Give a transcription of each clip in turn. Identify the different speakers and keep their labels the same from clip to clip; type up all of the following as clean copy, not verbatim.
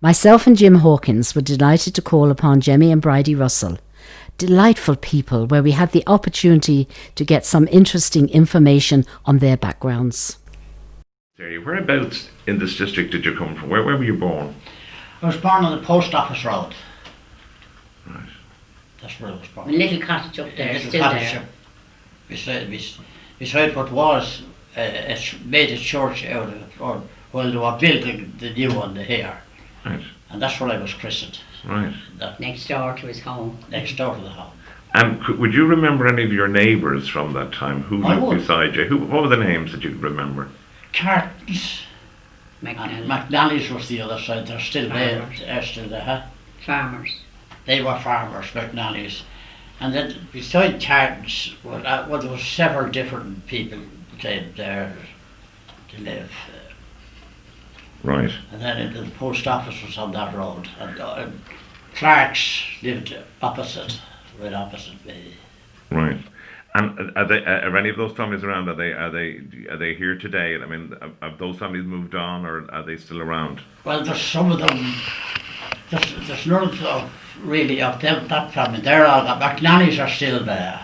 Speaker 1: Myself and Jim Hawkins were delighted to call upon Jemmy and Bridie Russell. Delightful people where we had the opportunity to get some interesting information on their backgrounds.
Speaker 2: Whereabouts in this district did you come from? Where were you born?
Speaker 3: I was born on the post office road.
Speaker 2: Right.
Speaker 3: That's where I was born.
Speaker 4: A little cottage up there,
Speaker 3: Little
Speaker 4: still
Speaker 3: cottage
Speaker 4: there.
Speaker 3: up beside what was made a church out of it, or well, they were building the new one here.
Speaker 2: Right.
Speaker 3: And that's where I was christened.
Speaker 2: Right.
Speaker 4: Next door to his home.
Speaker 3: Next door to the home.
Speaker 2: And would you remember any of your neighbours from that time? Who
Speaker 3: I
Speaker 2: lived
Speaker 3: would.
Speaker 2: beside you? What were the names that you could remember?
Speaker 3: Cartons. And
Speaker 4: McNally.
Speaker 3: McNally's was the other side. They're still there.
Speaker 4: Farmers.
Speaker 3: They're still there. Huh?
Speaker 4: Farmers.
Speaker 3: They were farmers, McNally's. And then beside Cartons, there was several different people came there to live.
Speaker 2: Right.
Speaker 3: And then the post office was on that road. And Clark's lived opposite, right opposite me.
Speaker 2: Right. And are any of those families around? Are they here today? I mean, have those families moved on, or are they still around?
Speaker 3: Well, there's some of them. There's none of really of them, that family. They're all McNally's are still there.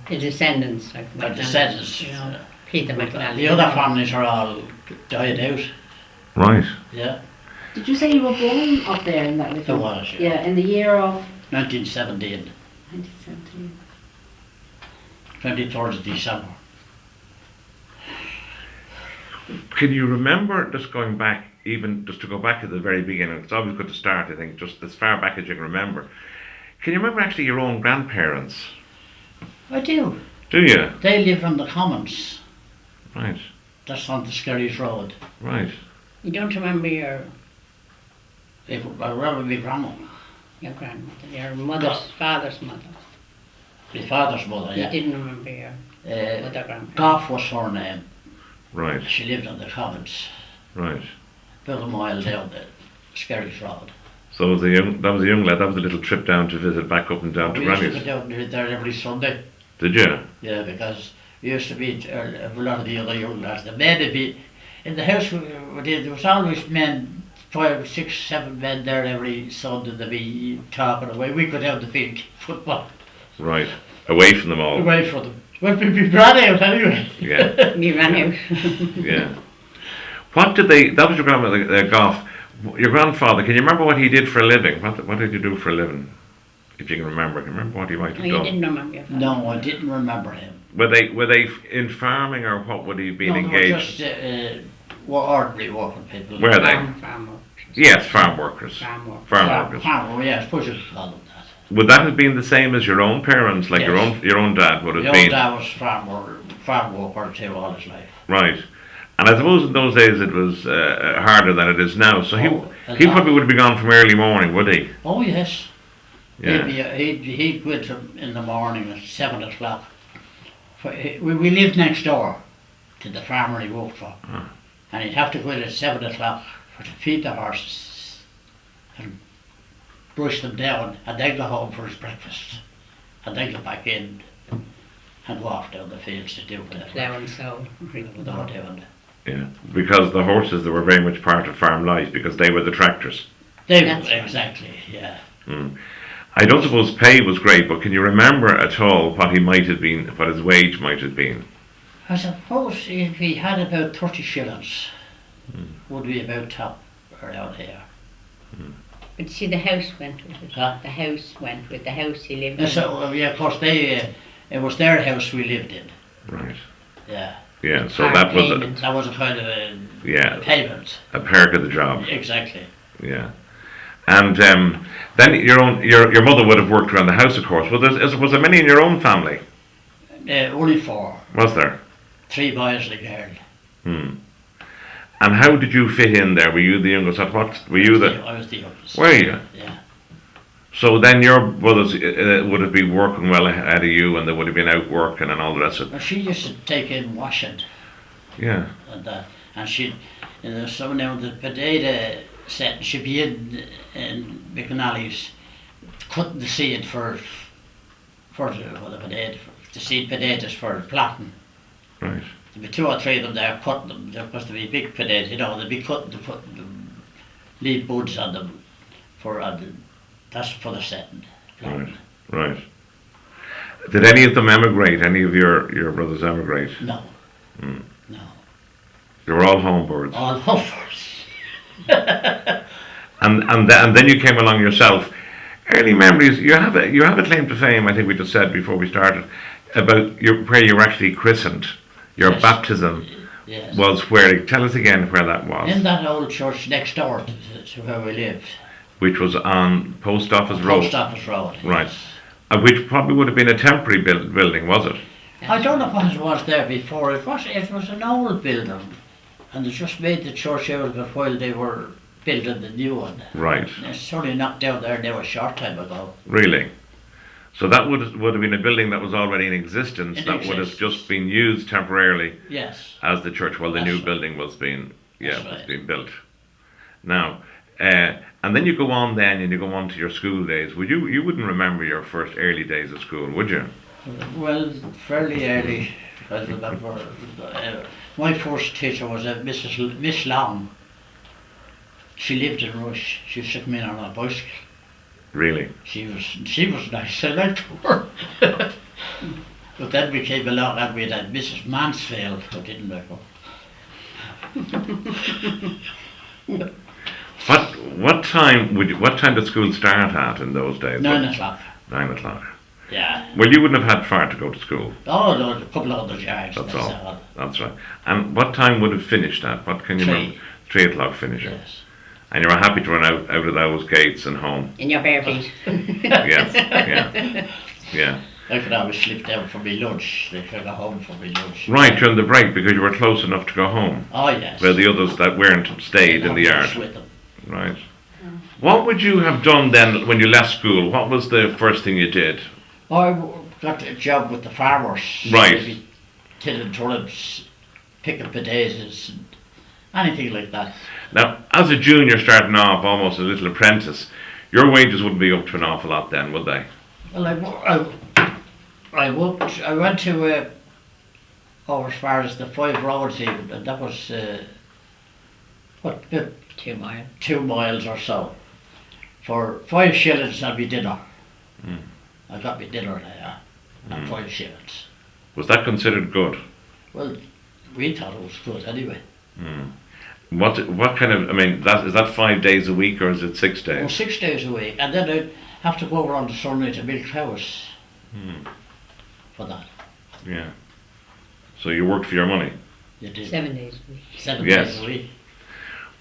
Speaker 4: The descendants, like
Speaker 3: The
Speaker 4: McNally,
Speaker 3: descendants.
Speaker 4: you know, Peter McNally.
Speaker 3: The other families are all died out.
Speaker 2: Right.
Speaker 3: Yeah,
Speaker 1: Did you say you were born up there in that
Speaker 3: there was.
Speaker 1: Yeah, in the year of
Speaker 3: 1917,
Speaker 1: 1917.
Speaker 3: 23rd of December.
Speaker 2: Can you remember, just going back, even just to go back to the very beginning? It's always good to start, I think, just as far back as you can remember. Can you remember actually your own grandparents?
Speaker 3: I do.
Speaker 2: Do you?
Speaker 3: They live on the Commons.
Speaker 2: Right.
Speaker 3: That's on the Skerries Road.
Speaker 2: Right.
Speaker 4: You don't remember your
Speaker 3: I remember my grandma,
Speaker 4: grandmother, your mother's, father's mother.
Speaker 3: my father's mother.
Speaker 4: You
Speaker 3: Yeah.
Speaker 4: didn't remember your other grandmother.
Speaker 3: Goff was her name.
Speaker 2: Right.
Speaker 3: She lived on the Commons,
Speaker 2: Right.
Speaker 3: about a mile down the Skerries Road.
Speaker 2: So that was a young lad. That was a little trip down to visit, back up and down to
Speaker 3: We used to
Speaker 2: Granny's.
Speaker 3: go down there every Sunday.
Speaker 2: Did you?
Speaker 3: Yeah, because we used to meet a lot of the other young lads. The men would be in the house. There was always men, 5, 6, 7 men there every Sunday. They'd be talking away. We could have the field football
Speaker 2: Right. Away from them all.
Speaker 3: away from them. Well, we ran out anyway.
Speaker 2: Yeah.
Speaker 4: We ran out.
Speaker 2: Yeah. What did they? That was your grandmother, Goff. Your grandfather. Can you remember what he did for a living? What did you do for a living? If you can remember, what he might have
Speaker 4: Oh, you
Speaker 2: done.
Speaker 4: didn't remember your father?
Speaker 3: No, I didn't remember him.
Speaker 2: Were they in farming, or what would he have been
Speaker 3: No, they were
Speaker 2: engaged?
Speaker 3: just ordinary working people.
Speaker 2: Were they?
Speaker 4: Farm workers.
Speaker 2: Yes, farm workers.
Speaker 4: Farm workers.
Speaker 2: Farm workers.
Speaker 3: Farmer, yeah, I suppose you could call them that.
Speaker 2: Would that have been the same as your own parents? Like
Speaker 3: Yes.
Speaker 2: your own dad would have
Speaker 3: The
Speaker 2: been.
Speaker 3: old dad was farm worker too all his life.
Speaker 2: Right. And I suppose in those days it was harder than it is now. So
Speaker 3: Oh,
Speaker 2: he probably would have been gone from early morning, would he?
Speaker 3: Oh yes.
Speaker 2: Yeah.
Speaker 3: He'd go in the morning at 7 o'clock. We lived next door to the farmer he worked for.
Speaker 2: Ah.
Speaker 3: And he'd have to go in at 7 o'clock to feed the horses and brush them down, and then go home for his breakfast. And then go back in and walk down the fields to do whatever
Speaker 4: Plough and sow.
Speaker 3: they were doing.
Speaker 2: Yeah. Because the horses, they were very much part of farm life, because they were the tractors.
Speaker 3: They
Speaker 4: That's
Speaker 3: were,
Speaker 4: right.
Speaker 3: exactly, yeah.
Speaker 2: Mm. I don't suppose pay was great, but can you remember at all what he might have been, what his wage might have been?
Speaker 3: I suppose if he had about 30 shillings, would be about top around here.
Speaker 4: But see, the house went with it.
Speaker 3: Huh?
Speaker 4: The house went with the house he lived
Speaker 3: And
Speaker 4: in.
Speaker 3: so, yeah, of course, it was their house we lived in.
Speaker 2: Right.
Speaker 3: Yeah,
Speaker 2: Yeah. So
Speaker 4: Hard
Speaker 2: that was
Speaker 4: payment.
Speaker 3: that was a kind of a
Speaker 2: yeah,
Speaker 3: payment.
Speaker 2: a perk of the job.
Speaker 3: Exactly.
Speaker 2: Yeah. And then your mother would have worked around the house, of course. Was there many in your own family?
Speaker 3: Only 4,
Speaker 2: Was there?
Speaker 3: 3 boys and a girl.
Speaker 2: Hmm. And how did you fit in there? Were you the youngest? At what? Were you the?
Speaker 3: I was the youngest.
Speaker 2: Were you?
Speaker 3: Yeah.
Speaker 2: So then your brothers would have been working well ahead of you, and they would have been out working and all the rest of it.
Speaker 3: Well, she used to take in washing
Speaker 2: Yeah.
Speaker 3: and that, and she'd, so now the potato set, she'd be in McNally's cutting the seed for the potato, the seed potatoes for planting.
Speaker 2: Right.
Speaker 3: There'd be 2 or 3 of them there cutting them, because there'd be big potatoes, they'd be cutting the leave buds on them that's for the setting.
Speaker 2: Right. Right. Did any of them emigrate? Any of your brothers emigrate?
Speaker 3: No.
Speaker 2: Mm.
Speaker 3: No.
Speaker 2: They were all home birds.
Speaker 3: All hovers.
Speaker 2: And then you came along yourself. Early memories. You have a claim to fame. I think we just said before we started about where you were actually christened. Your
Speaker 3: Yes.
Speaker 2: baptism
Speaker 3: Yes.
Speaker 2: was where. Tell us again where that was.
Speaker 3: In that old church next door to where we lived.
Speaker 2: Which was on Post Office Road.
Speaker 3: Post Office Road.
Speaker 2: Right.
Speaker 3: Yes.
Speaker 2: Which probably would have been a temporary building, was it?
Speaker 3: I don't know what it was there before. It was an old building, and they just made the church out of it while they were building the new one.
Speaker 2: Right.
Speaker 3: It's sort of knocked down there now a short time ago.
Speaker 2: Really. So that would have been a building that was already in existence.
Speaker 3: It
Speaker 2: that would have
Speaker 3: exists.
Speaker 2: just been used temporarily
Speaker 3: Yes.
Speaker 2: as the church while the
Speaker 3: That's
Speaker 2: new
Speaker 3: right.
Speaker 2: building was being
Speaker 3: That's
Speaker 2: was
Speaker 3: right.
Speaker 2: being built. Now, and then you go on to your school days. You wouldn't remember your first early days of school, would you?
Speaker 3: Well, fairly early. I remember my first teacher was Miss Long. She lived in Rush. She took me on a bicycle.
Speaker 2: Really?
Speaker 3: She was nice. I liked her. But then we came along and we had Mrs. Mansfield who didn't like her.
Speaker 2: What time did school start at in those days?
Speaker 3: 9 o'clock.
Speaker 2: 9 o'clock.
Speaker 3: Yeah.
Speaker 2: Well, you wouldn't have had far to go to school.
Speaker 3: Oh, no, a couple of other yards.
Speaker 2: That's all. That's right. And what time would have finished at? What can you
Speaker 3: 3.
Speaker 2: remember? 3 o'clock finishing.
Speaker 3: Yes.
Speaker 2: And you were happy to run out of those gates and home.
Speaker 4: In your bare feet.
Speaker 2: Yes. Yeah. Yeah.
Speaker 3: I could always slip down for my lunch. They could go home for my lunch.
Speaker 2: Right, during the break because you were close enough to go home.
Speaker 3: Oh, yes.
Speaker 2: Where the others that weren't stayed in the yard.
Speaker 3: With them.
Speaker 2: Right. What would you have done then when you left school? What was the first thing you did?
Speaker 3: I got a job with the farmers.
Speaker 2: Right.
Speaker 3: Maybe tilling turnips, picking potatoes, and anything like that.
Speaker 2: Now, as a junior starting off, almost a little apprentice, your wages wouldn't be up to an awful lot then, would they?
Speaker 3: Well, I went to over as far as the 5 roads even, and that was about
Speaker 4: 2 miles.
Speaker 3: 2 miles or so. For 5 shillings I'd be dinner.
Speaker 2: Mm.
Speaker 3: I got me dinner there at 5 shillings.
Speaker 2: Was that considered good?
Speaker 3: Well, we thought it was good anyway.
Speaker 2: Mm. What kind of, I mean, is that 5 days a week or is it 6
Speaker 3: Well,
Speaker 2: days?
Speaker 3: 6 days a week, and then I'd have to go over on the Sunday to milk cows
Speaker 2: Mm.
Speaker 3: for that.
Speaker 2: Yeah. So you worked for your money?
Speaker 3: You did
Speaker 4: 7 days a week.
Speaker 3: 7
Speaker 2: Yes.
Speaker 3: days a week.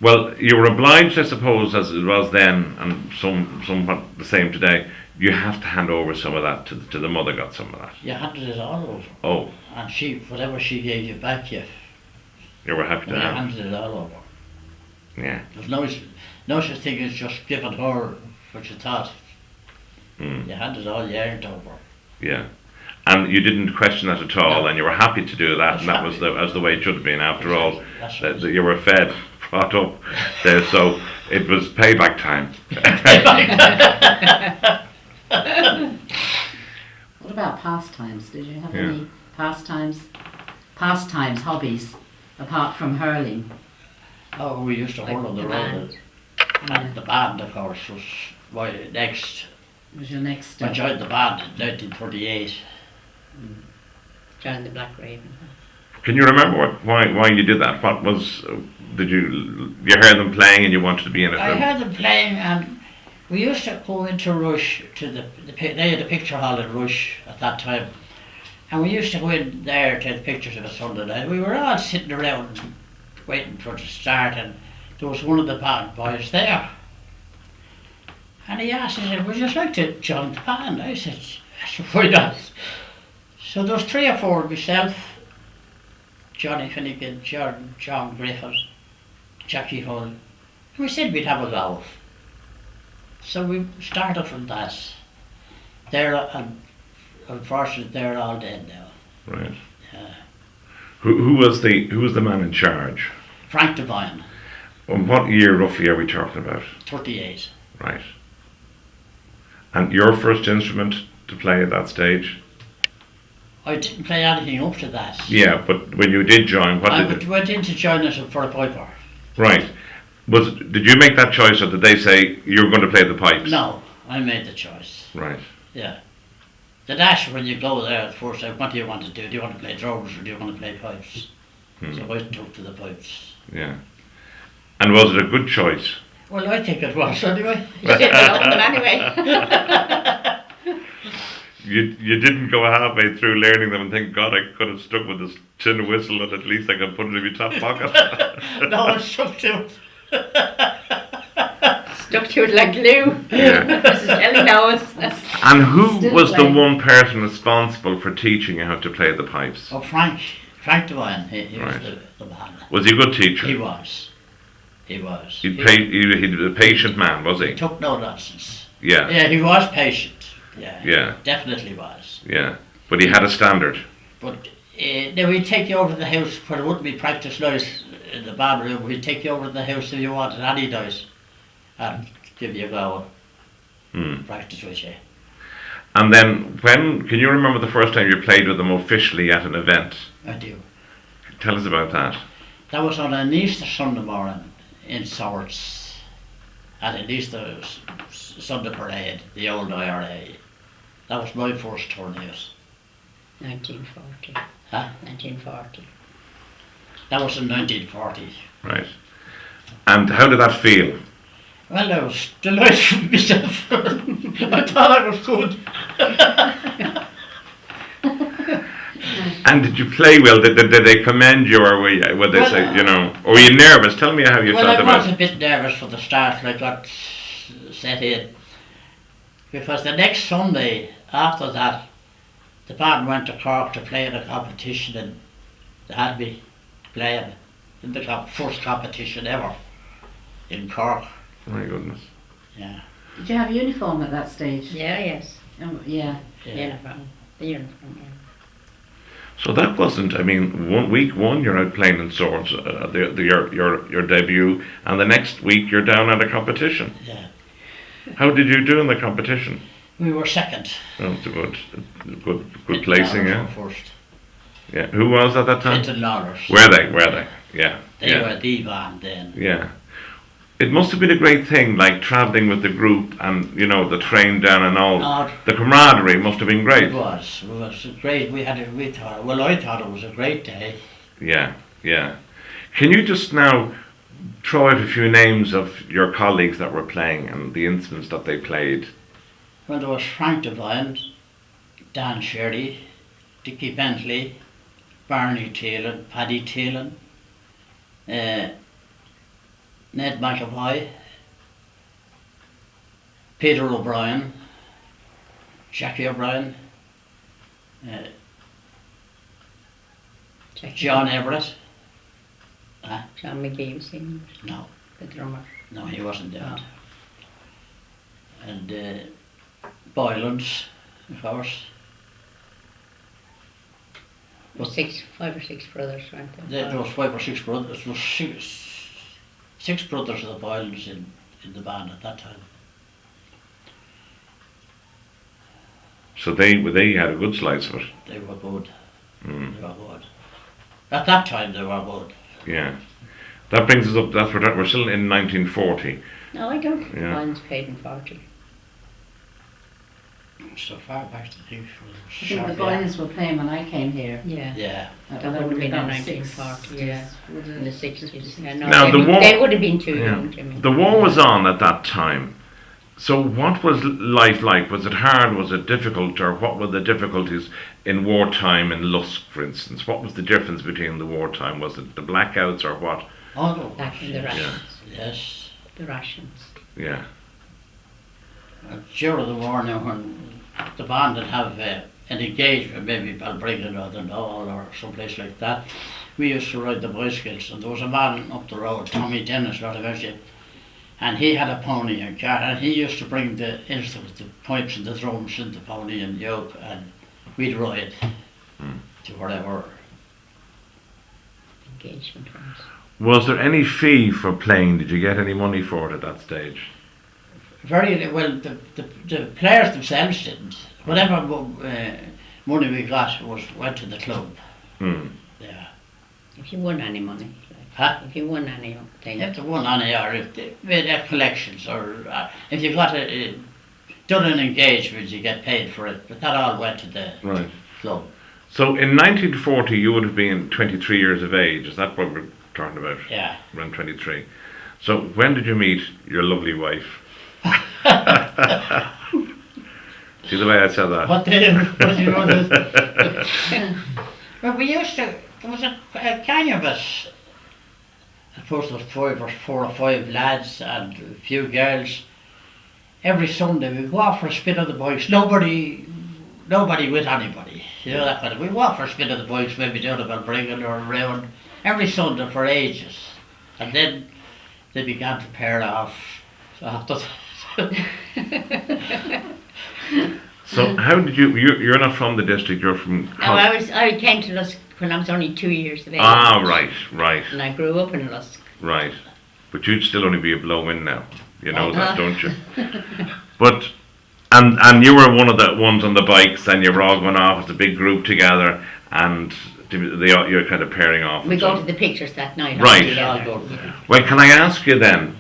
Speaker 2: Well, you were obliged, I suppose, as it was then, and somewhat the same today, you have to hand over some of that to the mother got some of that.
Speaker 3: You handed it all over.
Speaker 2: Oh,
Speaker 3: And she, whatever she gave you back, you
Speaker 2: you were happy to have
Speaker 3: handed it all over.
Speaker 2: it. Yeah.
Speaker 3: There's no such thing as just giving her what you thought.
Speaker 2: Mm.
Speaker 3: You handed all you earned over.
Speaker 2: Yeah. And you didn't question that at all,
Speaker 3: No.
Speaker 2: and you were happy to do that,
Speaker 3: That's
Speaker 2: and that was
Speaker 3: happy.
Speaker 2: the way it should have been. After all,
Speaker 3: That's
Speaker 2: that
Speaker 3: right.
Speaker 2: you were fed, brought up there, so it was payback time.
Speaker 1: What about pastimes? Did you have
Speaker 2: Yeah.
Speaker 1: any pastimes, hobbies, apart from hurling?
Speaker 3: Oh, we used to
Speaker 4: Like
Speaker 3: hold on the
Speaker 4: the
Speaker 3: road.
Speaker 4: band.
Speaker 3: And the band, of course, was my next.
Speaker 1: Was your next
Speaker 3: I joined the band in 1938.
Speaker 4: Joined the Black Raven.
Speaker 2: Can you remember why you did that? What was did you heard them playing and you wanted to be in it?
Speaker 3: I heard them playing, and we used to go into Rush to they had a picture hall in Rush at that time, and we used to go in there to the pictures of a Sunday night. We were all sitting around waiting for it to start, and there was one of the band boys there, and he asked, he said, "Would you like to join the band?" I said, "Why not?" So there was 3 or 4 of myself, Johnny Finnegan, John Griffith, Jackie Hull, and we said we'd have a go. So we started from that. Unfortunately, they're all dead now.
Speaker 2: Right.
Speaker 3: Yeah.
Speaker 2: Who was the man in charge?
Speaker 3: Frank Devine,
Speaker 2: And what year roughly are we talking about?
Speaker 3: 38.
Speaker 2: Right. And your first instrument to play at that stage?
Speaker 3: I didn't play anything up to that.
Speaker 2: Yeah, but when you did join, what
Speaker 3: I
Speaker 2: did it?
Speaker 3: went in to join us for a piper.
Speaker 2: Right. Did you make that choice, or did they say you're going to play the pipes?
Speaker 3: No, I made the choice.
Speaker 2: Right.
Speaker 3: Yeah. The dash when you go there at first, what do you want to do? Do you want to play drums or do you want to play pipes? So I took to the pipes.
Speaker 2: Yeah. And was it a good choice?
Speaker 3: Well, I think it was anyway.
Speaker 4: You did love them anyway.
Speaker 2: You didn't go halfway through learning them and think, God, I could have stuck with this tin whistle and at least I could put it in my top pocket.
Speaker 3: No, I stuck to it.
Speaker 4: Stuck to it like glue.
Speaker 2: Yeah.
Speaker 4: Mrs. Ellie knows.
Speaker 2: And who
Speaker 1: Still
Speaker 2: was the
Speaker 1: playing.
Speaker 2: one person responsible for teaching you how to play the pipes?
Speaker 3: Oh, Frank Devine, he was
Speaker 2: Right.
Speaker 3: the man.
Speaker 2: Was he a good teacher?
Speaker 3: He was. He was.
Speaker 2: He was a patient man, was
Speaker 3: He
Speaker 2: he?
Speaker 3: took no nonsense.
Speaker 2: Yeah.
Speaker 3: Yeah, he was patient. Yeah.
Speaker 2: Yeah.
Speaker 3: Definitely was.
Speaker 2: Yeah. But he had a standard.
Speaker 3: But now we'd take you over to the house where there wouldn't be practice nights in the band room. We'd take you over to the house if you wanted any night and give you a go and practice with you.
Speaker 2: And then can you remember the first time you played with them officially at an event?
Speaker 3: I do.
Speaker 2: Tell us about that.
Speaker 3: That was on an Easter Sunday morning in Swords at an Easter Sunday parade, the old IRA. That was my first tournament.
Speaker 4: 1940.
Speaker 3: Huh?
Speaker 4: 1940.
Speaker 3: That was in 1940.
Speaker 2: Right. And how did that feel?
Speaker 3: Well, I was delighted with myself. I thought I was good.
Speaker 2: And did you play well? Did they commend you, or would they say, or were you nervous? Tell me how you
Speaker 3: Well,
Speaker 2: felt
Speaker 3: I
Speaker 2: about
Speaker 3: was
Speaker 2: it.
Speaker 3: a bit nervous for the start when I got set in. Because the next Sunday after that, the band went to Cork to play in a competition and they had me playing in the first competition ever in Cork.
Speaker 2: My goodness.
Speaker 3: Yeah.
Speaker 1: Did you have uniform at that stage?
Speaker 4: Yeah, yes.
Speaker 1: Oh, yeah.
Speaker 4: Uniform. The uniform, yeah.
Speaker 2: So that wasn't. I mean, week one you're out playing in Swords, your debut, and the next week you're down at a competition.
Speaker 3: Yeah.
Speaker 2: How did you do in the competition?
Speaker 3: We were second.
Speaker 2: Oh, it's a good placing,
Speaker 3: Lawrence
Speaker 2: yeah.
Speaker 3: were first.
Speaker 2: Yeah. Who was at that time?
Speaker 3: Clinton Lawrence.
Speaker 2: Were they? Yeah.
Speaker 3: They
Speaker 2: yeah.
Speaker 3: were the band then.
Speaker 2: Yeah. It must have been a great thing, like travelling with the group and, the train down and all.
Speaker 3: Oh,
Speaker 2: The camaraderie must have been great.
Speaker 3: It was great. I thought it was a great day.
Speaker 2: Yeah, yeah. Can you just now throw out a few names of your colleagues that were playing and the instruments that they played?
Speaker 3: Well, there was Frank Devine, Dan Sherry, Dickie Bentley, Barney Taylor, Paddy Taylor, Ned McAvoy, Peter O'Brien, Jackie O'Brien, John Everett.
Speaker 4: John McGee was in
Speaker 3: No,
Speaker 4: the drummer.
Speaker 3: no, he wasn't there.
Speaker 4: Oh.
Speaker 3: And Boylan's, of course.
Speaker 4: Five or six brothers, weren't there?
Speaker 3: There was 5 or 6 brothers. There was six brothers of the Boylans in the band at that time.
Speaker 2: So they had a good slice of it.
Speaker 3: They were good.
Speaker 2: Mm.
Speaker 3: They were good. At that time, they were good.
Speaker 2: Yeah. That brings us up. We're still in 1940.
Speaker 4: No, I don't think
Speaker 2: Yeah.
Speaker 4: mine's paid in 40.
Speaker 3: So far back to the
Speaker 1: I think the Boylan's were playing when I came here.
Speaker 4: Yeah.
Speaker 3: Yeah.
Speaker 4: That would have been in
Speaker 1: about
Speaker 4: 1940, yeah. In the 60s. Yeah, no,
Speaker 2: Now,
Speaker 4: they,
Speaker 2: the war-
Speaker 4: they would have been too
Speaker 2: Yeah.
Speaker 4: young, Jimmy.
Speaker 2: The war was on at that time. So what was life like? Was it hard? Was it difficult? Or what were the difficulties in wartime in Lusk, for instance? What was the difference between the wartime? Was it the blackouts or what?
Speaker 3: Oh, no.
Speaker 4: Back in the rations.
Speaker 3: Yes.
Speaker 4: The rations.
Speaker 2: Yeah.
Speaker 3: During the war now, when the band would have an engagement, maybe Balbriggan or the Knoll or someplace like that, we used to ride the bicycles, and there was a man up the road, Tommy Dennis, not about you, and he had a pony and cart, and he used to bring the instruments, the pipes and the drums in the pony and yoke, and we'd ride to wherever.
Speaker 4: Engagement ones.
Speaker 2: Was there any fee for playing? Did you get any money for it at that stage?
Speaker 3: Very well, the players themselves didn't. Whatever money we got went to the club.
Speaker 2: Hmm.
Speaker 3: Yeah.
Speaker 4: If you won any money.
Speaker 3: Huh?
Speaker 4: If you won anything.
Speaker 3: If they won any, or if they made collections, or if you got done an engagement, you get paid for it. But that all went to the
Speaker 2: Right.
Speaker 3: club.
Speaker 2: So in 1940, you would have been 23 years of age. Is that what we're talking about?
Speaker 3: Yeah.
Speaker 2: Around 23. So when did you meet your lovely wife? See the way I said that?
Speaker 3: What did you know this? Well, we used to, there was a gang of us. I suppose there was 4 or 5 lads and a few girls. Every Sunday we'd go out for a spin of the bikes. Nobody with anybody. You know that kind of. We'd go out for a spin of the bikes, maybe down about Brigham or around. Every Sunday for ages. And then they began to pair off. So after
Speaker 2: So how did you're not from the district, you're from...
Speaker 4: No, I came to Lusk when I was only 2 years of age.
Speaker 2: Ah, right.
Speaker 4: And I grew up in Lusk.
Speaker 2: Right. But you'd still only be a blow in now. You know that, don't you? But, and you were one of the ones on the bikes, and you were all going off as a big group together, and you're kind of pairing off.
Speaker 4: We go to the pictures that night.
Speaker 2: Right.
Speaker 4: Together.
Speaker 2: Well, can I ask you then,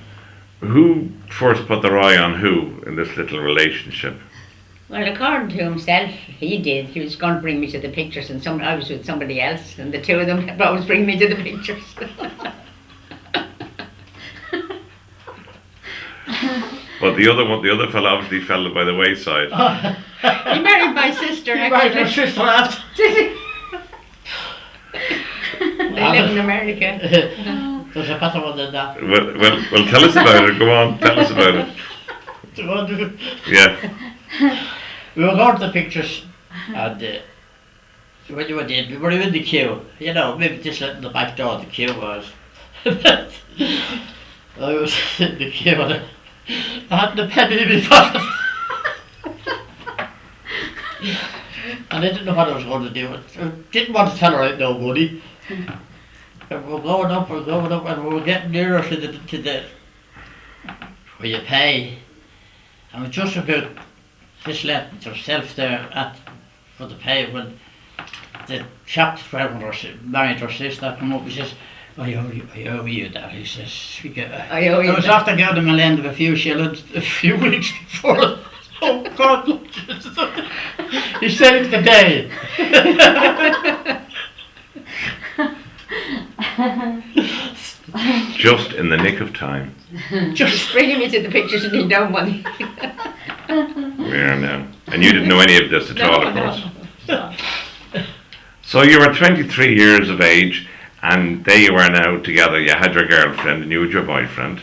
Speaker 2: who first put their eye on who in this little relationship?
Speaker 4: Well, according to himself, he did. He was going to bring me to the pictures, and I was with somebody else, and the two of them would always bring me to the pictures.
Speaker 2: But the other fellow obviously fell by the wayside.
Speaker 4: He married my sister.
Speaker 3: He married your sister after.
Speaker 4: They live in America.
Speaker 3: There's a better one than that.
Speaker 2: Well, tell us about it. Go on, tell us about it. Yeah.
Speaker 3: We were going to the pictures, and when you went in, we were in the queue. You know, maybe just at the back door the queue was. I was in the queue and I had the penny in my pocket. And I didn't know what I was going to do. I didn't want to tell her I had no money. And we're going up, and we were getting nearer to the where you pay. And we just about just left herself there for the pay when the chap married her sister come up and says, I owe you that. He says,
Speaker 4: I owe you
Speaker 3: I was
Speaker 4: that.
Speaker 3: after getting him a lend of a few shillings a few weeks before. Oh God, he saved the day.
Speaker 2: Just in the nick of time.
Speaker 4: Just bringing me to the pictures and need no money.
Speaker 2: We are now. And you didn't know any of this at all, of course.
Speaker 4: No.
Speaker 2: So you were 23 years of age, and there you are now together. You had your girlfriend and you had your boyfriend.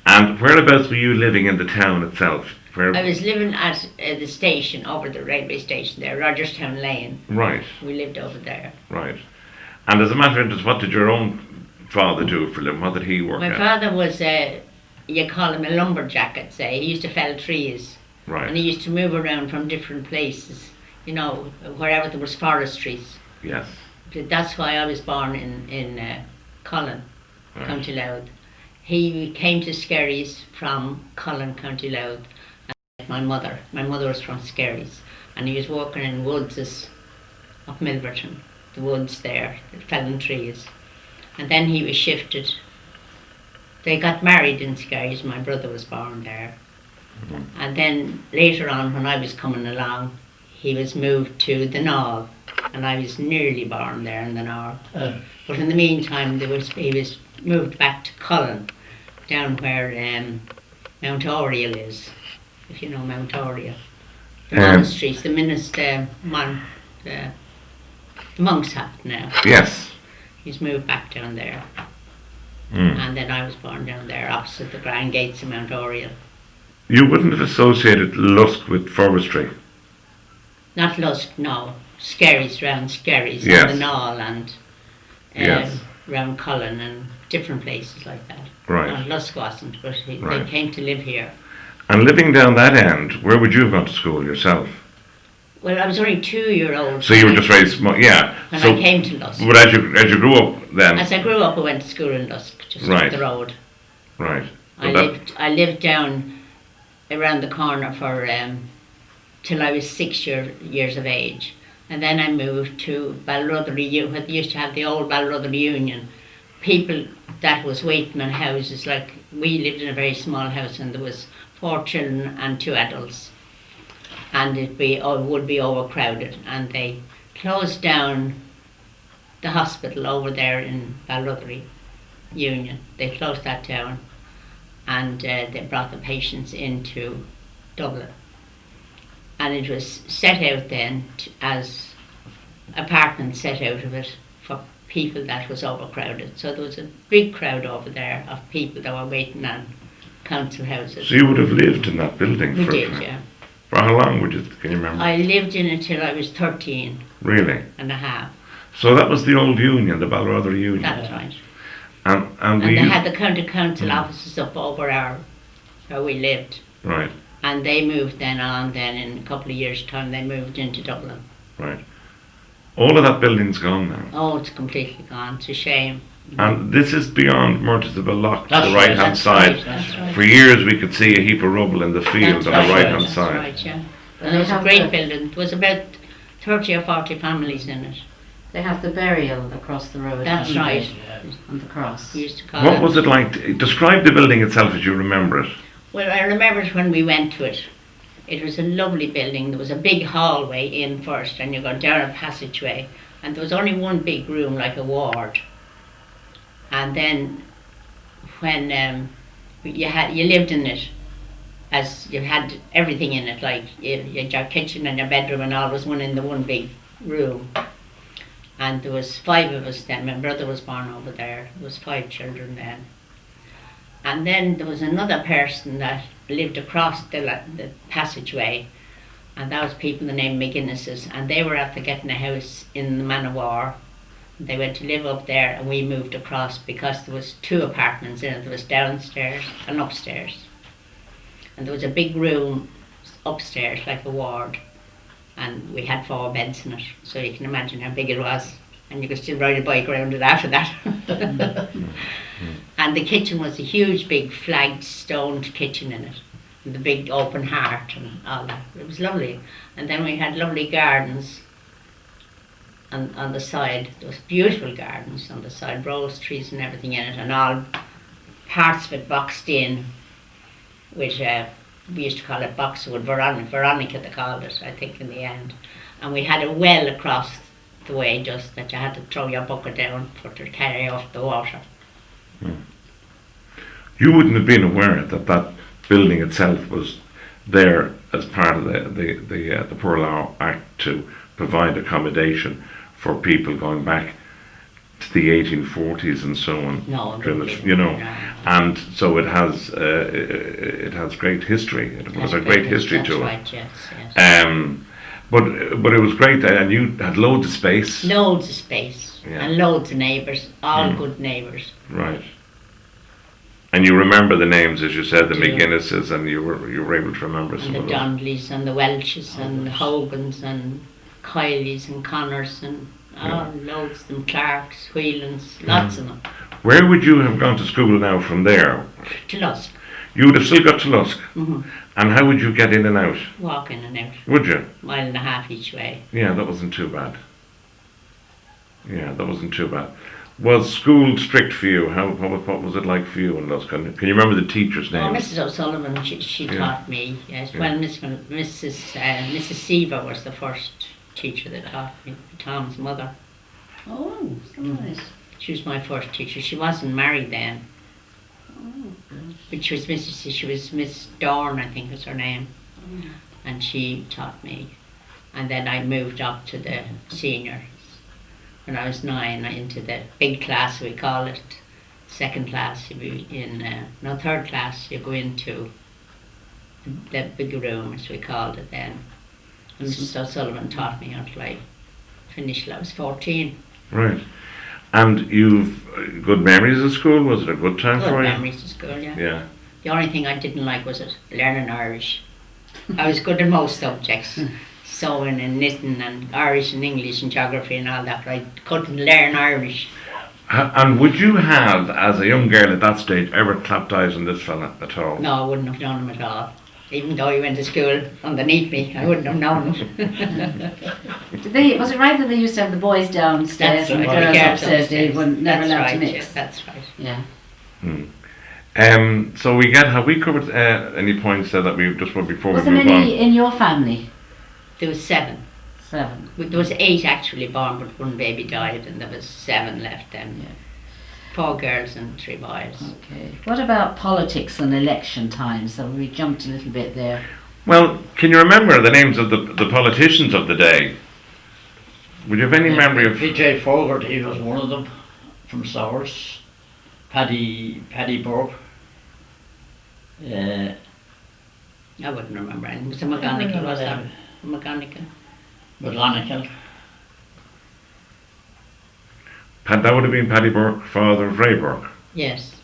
Speaker 2: And whereabouts were you living in the town itself?
Speaker 4: I was living at the station, over the railway station there, Rogerstown Lane.
Speaker 2: Right.
Speaker 4: We lived over there.
Speaker 2: Right. And as a matter of interest, what did your own father do for a living? What did he work
Speaker 4: My
Speaker 2: at?
Speaker 4: father was, you call him a lumberjack, I'd say. He used to fell trees.
Speaker 2: Right.
Speaker 4: And he used to move around from different places, you know, wherever there was forestries.
Speaker 2: Yes.
Speaker 4: That's why I was born in Cullen,
Speaker 2: Right.
Speaker 4: County Louth. He came to Skerries from Cullen, County Louth. And my mother was from Skerries. And he was working in woods up Milverton, the woods there, felling trees. And then he was shifted. They got married in Skerries. My brother was born there.
Speaker 2: Mhm.
Speaker 4: And then later on, when I was coming along, he was moved to the Knoll, and I was nearly born there in the Knoll. But in the meantime, he was moved back to Cullen, down where Mount Oriel is, if you know Mount Oriel. The monasteries, the minister, the monks have now.
Speaker 2: Yes.
Speaker 4: He's moved back down there.
Speaker 2: Mm.
Speaker 4: And then I was born down there, opposite the Grand Gates of Mount Oriel.
Speaker 2: You wouldn't have associated Lusk with forestry?
Speaker 4: Not Lusk, no. Skerries, round Skerries,
Speaker 2: Yes.
Speaker 4: and the Knoll, and
Speaker 2: Yes.
Speaker 4: round Cullen, and different places like that.
Speaker 2: Right.
Speaker 4: No, Lusk wasn't, but
Speaker 2: Right.
Speaker 4: they came to live here.
Speaker 2: And living down that end, where would you have gone to school yourself?
Speaker 4: Well, I was only 2-year-old.
Speaker 2: So you were just very small, yeah.
Speaker 4: when
Speaker 2: So,
Speaker 4: I came to Lusk.
Speaker 2: but as you grew up then,
Speaker 4: As I grew up, I went to school in Lusk, just
Speaker 2: Right.
Speaker 4: up the road.
Speaker 2: right.
Speaker 4: I lived down around the corner for till I was 6 years of age, and then I moved to Balrother, where they used to have the old Balrother Union, people that was waiting on houses. Like, we lived in a very small house and there was 4 children and 2 adults, and it would be overcrowded, and they closed down the hospital over there in Balruddery Union. They closed that down, and they brought the patients into Dublin, and it was set out then as apartments set out of it for people that was overcrowded. So there was a big crowd over there of people that were waiting on council houses.
Speaker 2: So you would have lived in that building
Speaker 4: We
Speaker 2: for
Speaker 4: did, yeah.
Speaker 2: For how long can you remember?
Speaker 4: I lived in it till I was 13
Speaker 2: Really?
Speaker 4: and a half.
Speaker 2: So that was the old union, the Balruddery Union.
Speaker 4: That's right.
Speaker 2: And
Speaker 4: And
Speaker 2: we
Speaker 4: they had the county council offices up over where we lived.
Speaker 2: right,
Speaker 4: And they moved then in a couple of years' time, they moved into Dublin.
Speaker 2: right. All of that building's gone now.
Speaker 4: Oh, it's completely gone. It's a shame.
Speaker 2: And this is beyond Murtisable Lock to
Speaker 3: That's
Speaker 2: the
Speaker 3: right,
Speaker 2: right hand
Speaker 4: That's
Speaker 2: side.
Speaker 4: right, that's right.
Speaker 2: For years we could see a heap of rubble in the field
Speaker 4: That's
Speaker 2: on
Speaker 4: right,
Speaker 2: the right hand
Speaker 4: that's
Speaker 2: side.
Speaker 4: right, yeah.
Speaker 1: And
Speaker 4: And it was
Speaker 1: they
Speaker 4: a
Speaker 1: have
Speaker 4: great
Speaker 1: the-
Speaker 4: building. There was about 30 or 40 families in it.
Speaker 1: They have the burial across the road.
Speaker 4: That's
Speaker 1: haven't they?
Speaker 4: right.
Speaker 1: On the cross.
Speaker 4: We used to call
Speaker 2: What
Speaker 4: it.
Speaker 2: was it like? Describe the building itself as you remember it.
Speaker 4: Well, I remember it when we went to it. It was a lovely building. There was a big hallway in first, and you go down a passageway, and there was only one big room, like a ward. And then, when you lived in it, as you had everything in it, like you had your kitchen and your bedroom, and all was one in the one big room. And there was 5 of us then. My brother was born over there. There was 5 children then. And then there was another person that lived across the passageway, and that was people the name McGuinnesses, and they were after getting a house in the Man of War. They went to live up there, and we moved across because there was 2 apartments in it. There was downstairs and upstairs, and there was a big room upstairs like a ward, and we had 4 beds in it, so you can imagine how big it was, and you could still ride a bike around it after that. And the kitchen was a huge big flagged stoned kitchen in it, with a big open hearth and all that. It was lovely. And then we had lovely gardens on the side. There was beautiful gardens on the side, rose trees and everything in it, and all parts of it boxed in, which we used to call it boxwood. Veronica they called it, I think, in the end. And we had a well across the way, just that you had to throw your bucket down to carry off the water.
Speaker 2: You wouldn't have been aware that that building itself was there as part of the Poor Law Act to provide accommodation for people going back to the 1840s and so on.
Speaker 4: No,
Speaker 2: And so it has great history. It was a great history to it.
Speaker 4: Right, yes.
Speaker 2: But it was great, and you had loads of space.
Speaker 4: Loads of space,
Speaker 2: Yeah.
Speaker 4: and loads of neighbours, all good neighbours.
Speaker 2: Right. And you remember the names, as you said, the
Speaker 4: Do.
Speaker 2: McGuinnesses, and you were able to remember
Speaker 4: And
Speaker 2: some
Speaker 4: the
Speaker 2: of them.
Speaker 4: Donnellys and the Welches and the Hogans and Kileys and Connors and loads of them, Clarks, Whelans, lots of them.
Speaker 2: Where would you have gone to school now from there?
Speaker 4: To Lusk,
Speaker 2: You would have still got to Lusk.
Speaker 4: Mhm.
Speaker 2: And how would you get in and out?
Speaker 4: walk in and out,
Speaker 2: Would you?
Speaker 4: 1.5 miles each way.
Speaker 2: Yeah, that wasn't too bad. Yeah, that wasn't too bad. Was school strict for you? What was it like for you in Lusk? Can you remember the teacher's
Speaker 4: Oh,
Speaker 2: name?
Speaker 4: Mrs. O'Sullivan, she
Speaker 2: Yeah.
Speaker 4: taught me. Yes.
Speaker 2: Yeah.
Speaker 4: Well, Mrs. Seaver was the first teacher that taught me, Tom's mother.
Speaker 1: Oh, so nice.
Speaker 4: She was my first teacher. She wasn't married then. But she was Miss Dorn, I think was her name. And she taught me. And then I moved up to the seniors. When I was 9, into the big class, we call it. Second class, you be third class, you go into the big room, as we called it then. And Mrs. O'Sullivan taught me until I finished till I was 14.
Speaker 2: Right. And you've good memories of school? Was it a good time
Speaker 4: Good
Speaker 2: for you?
Speaker 4: memories of school, yeah.
Speaker 2: Yeah.
Speaker 4: The only thing I didn't like was learning Irish. I was good in most subjects, sewing and knitting and Irish and English and geography and all that, but I couldn't learn Irish.
Speaker 2: And would you have, as a young girl at that stage, ever clapped eyes on this fella at all?
Speaker 4: No, I wouldn't have known him at all. Even though he went to school underneath me, I wouldn't have known him.
Speaker 1: Was it right that they used to have the boys downstairs
Speaker 4: That's
Speaker 1: and the
Speaker 4: right,
Speaker 1: girls
Speaker 4: yeah,
Speaker 1: upstairs? They were never
Speaker 4: That's
Speaker 1: allowed
Speaker 4: right,
Speaker 1: to mix.
Speaker 4: yeah, that's right.
Speaker 1: Yeah.
Speaker 2: So have we covered any points that we just want before
Speaker 1: Was
Speaker 2: we
Speaker 1: there
Speaker 2: move
Speaker 1: many
Speaker 2: on?
Speaker 1: in your family?
Speaker 4: There was 7.
Speaker 1: 7.
Speaker 4: There was 8 actually born, but one baby died, and there was 7 left then.
Speaker 1: Yeah.
Speaker 4: 4 girls and 3 boys.
Speaker 1: Okay. What about politics and election times? So we jumped a little bit there.
Speaker 2: Well, can you remember the names of the politicians of the day? Would you have any memory of?
Speaker 5: P.J. Fogarty was one of them from Sowers. Paddy Burke.
Speaker 4: I wouldn't remember any. Was it McGonagall? Was that McGonagall?
Speaker 5: McGonagall.
Speaker 2: That would have been Paddy Burke, father of Ray Burke.
Speaker 4: Yes.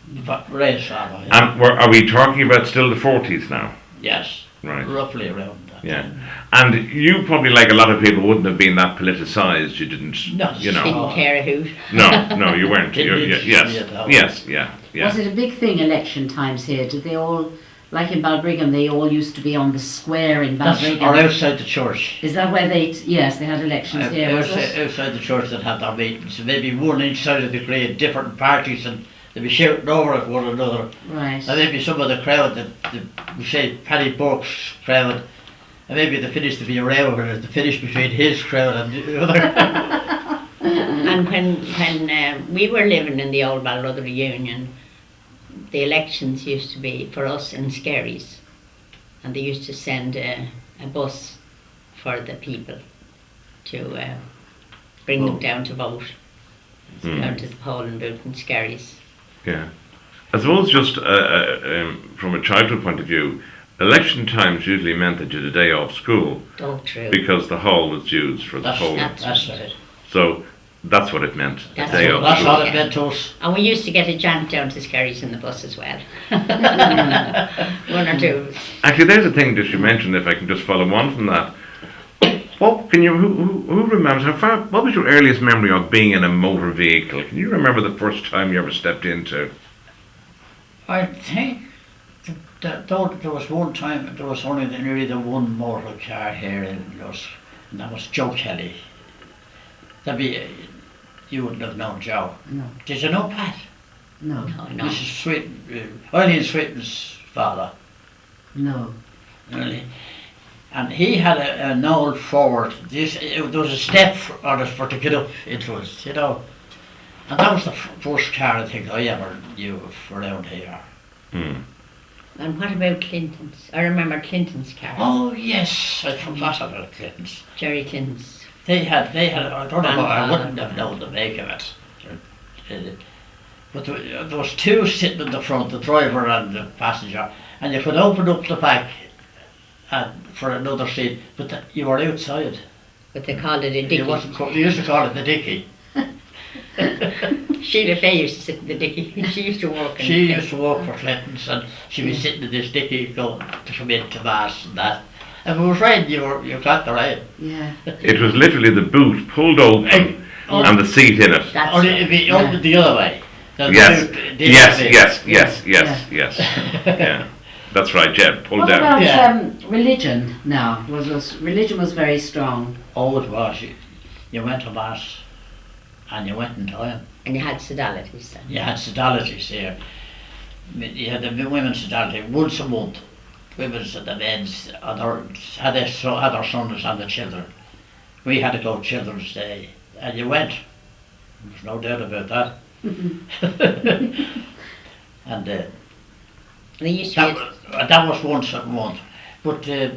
Speaker 5: Ray's father. Yeah.
Speaker 2: And are we talking about still the 40s now?
Speaker 5: Yes.
Speaker 2: Right.
Speaker 5: Roughly around that.
Speaker 2: Yeah. And you probably, like a lot of people, wouldn't have been that politicised. You didn't,
Speaker 5: No.
Speaker 2: you know.
Speaker 4: Didn't care a hoot.
Speaker 2: No, you weren't. Yes.
Speaker 1: Was it a big thing election times here? Did they all, like in Balbriggan, they all used to be on the square in
Speaker 5: That's
Speaker 1: Balbriggan?
Speaker 5: or outside the church.
Speaker 1: Is that where they? Yes, they had elections here. Was it?
Speaker 5: Outside the church that had their meetings. Maybe one each side of the grade, different parties, and they'd be shouting over at one another.
Speaker 1: Right.
Speaker 5: And maybe some of the crowd we say Paddy Burke's crowd, and maybe the finish to be a row over it, the finish between his crowd and the other.
Speaker 4: And when we were living in the old Balrudder Union, the elections used to be for us in Skerries, and they used to send a bus for the people to bring them down to vote, down to the polling booth in Skerries.
Speaker 2: Yeah. I suppose just from a childhood point of view, election times usually meant that you had a day off school
Speaker 4: Oh, true.
Speaker 2: because the hall was used for the polling.
Speaker 5: That's right.
Speaker 2: So that's what it meant, a
Speaker 4: That's
Speaker 2: day
Speaker 4: what-
Speaker 2: off
Speaker 5: That's
Speaker 2: school.
Speaker 5: all it meant to us.
Speaker 4: And we used to get a jaunt down to Skerries in the bus as well. One or two.
Speaker 2: Actually, there's a thing that you mentioned, if I can just follow on from that. What can you, who remembers, what was your earliest memory of being in a motor vehicle? Can you remember the first time you ever stepped into?
Speaker 5: I think that though there was one time, there was only nearly the one motor car here in Lusk, and that was Joe Kelly. You wouldn't have known Joe.
Speaker 1: No.
Speaker 5: Did you know Pat?
Speaker 1: No.
Speaker 4: No.
Speaker 5: Mrs. Sweeten, Eileen Sweeten's father.
Speaker 1: No.
Speaker 5: Really. And he had an old Ford. There was a step for to get up into it, you know. And that was the first car I think I ever knew of around here.
Speaker 2: Hmm.
Speaker 4: And what about Clinton's? I remember Clinton's car.
Speaker 5: Oh yes, I forgot about Clinton's.
Speaker 4: Jerry Clinton's.
Speaker 5: They had. I don't know. I
Speaker 4: Grandfather.
Speaker 5: wouldn't have known the make of it. But there was 2 sitting in the front, the driver and the passenger, and you could open up the back for another seat, but you were outside.
Speaker 4: But they called it a
Speaker 5: You
Speaker 4: dicky.
Speaker 5: used to call it the dicky.
Speaker 4: Sheila Fay used to sit in the dicky. She used to work in
Speaker 5: She used to work for Clinton's, and she'd be sitting in this dicky going to come in to mass and that. And we were afraid you got the right.
Speaker 1: Yeah.
Speaker 2: It was literally the boot pulled open and the seat in it.
Speaker 4: That's
Speaker 5: Only it'd be opened the other way. The
Speaker 2: Yes,
Speaker 5: boot didn't
Speaker 2: yes. Yeah, that's right, Jeb. Pull
Speaker 1: What
Speaker 2: down.
Speaker 1: about
Speaker 5: Yeah.
Speaker 1: religion now? Religion was very strong.
Speaker 5: Oh, it was. You went to mass and you went in time.
Speaker 4: and you had sodalities then.
Speaker 5: You had sodalities here. You had the women's sodality once a month. Women's and the men's had their sons and the children. We had to go Children's Day, and you went. There's no doubt about that. And
Speaker 4: They used to
Speaker 5: that was once a month. But that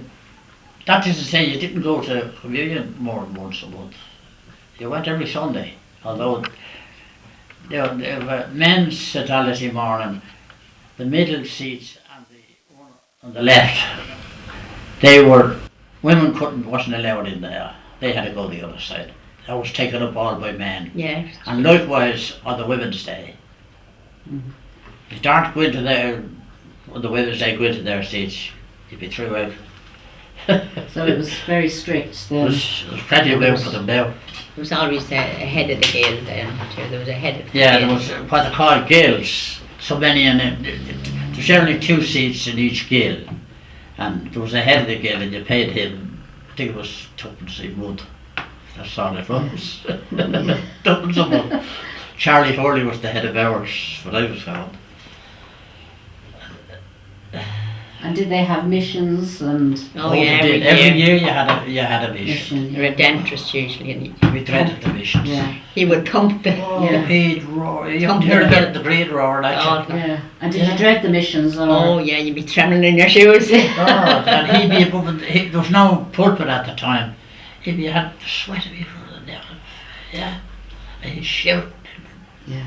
Speaker 5: doesn't say you didn't go to communion more than once a month. You went every Sunday, although there were men's sodality morning, the middle seats and the one on the left, women wasn't allowed in there. They had to go the other side. That was taken up all by men.
Speaker 4: yeah.
Speaker 5: And likewise on the Women's Day.
Speaker 1: Mhm.
Speaker 5: If you don't go into their, on the Women's Day, go into their seats, you'd be through out.
Speaker 1: So it was very strict then.
Speaker 5: There's plenty of room for them now.
Speaker 4: There was always a head of the gale then too. There was a head of the
Speaker 5: Yeah,
Speaker 4: gale.
Speaker 5: there was what they call guilds. So many, and there's only 2 seats in each guild. And there was a head of the guild, and you paid him, I think it was £2 a month. That's all it was. Nothing so much. Charlie Hurley was the head of ours, what I was called.
Speaker 1: And did they have missions and
Speaker 4: Oh yeah,
Speaker 5: they
Speaker 4: every
Speaker 5: did. Every
Speaker 4: year.
Speaker 5: year you had a mission.
Speaker 4: Redemptress usually, and
Speaker 5: We dreaded the missions.
Speaker 1: Yeah.
Speaker 4: he would pump the.
Speaker 5: Oh,
Speaker 1: Yeah.
Speaker 5: the paid roar. You
Speaker 4: Thump
Speaker 5: haven't heard
Speaker 4: the
Speaker 5: about the great roar, like
Speaker 4: Oh,
Speaker 1: Yeah. And did
Speaker 5: Yeah.
Speaker 1: you dread the missions or?
Speaker 4: oh yeah, you'd be trembling in your shoes.
Speaker 5: Oh, and he'd be above it. There was no pulpit at the time. Had the sweat of you for the devil. Yeah. And he'd shout.
Speaker 1: Yeah.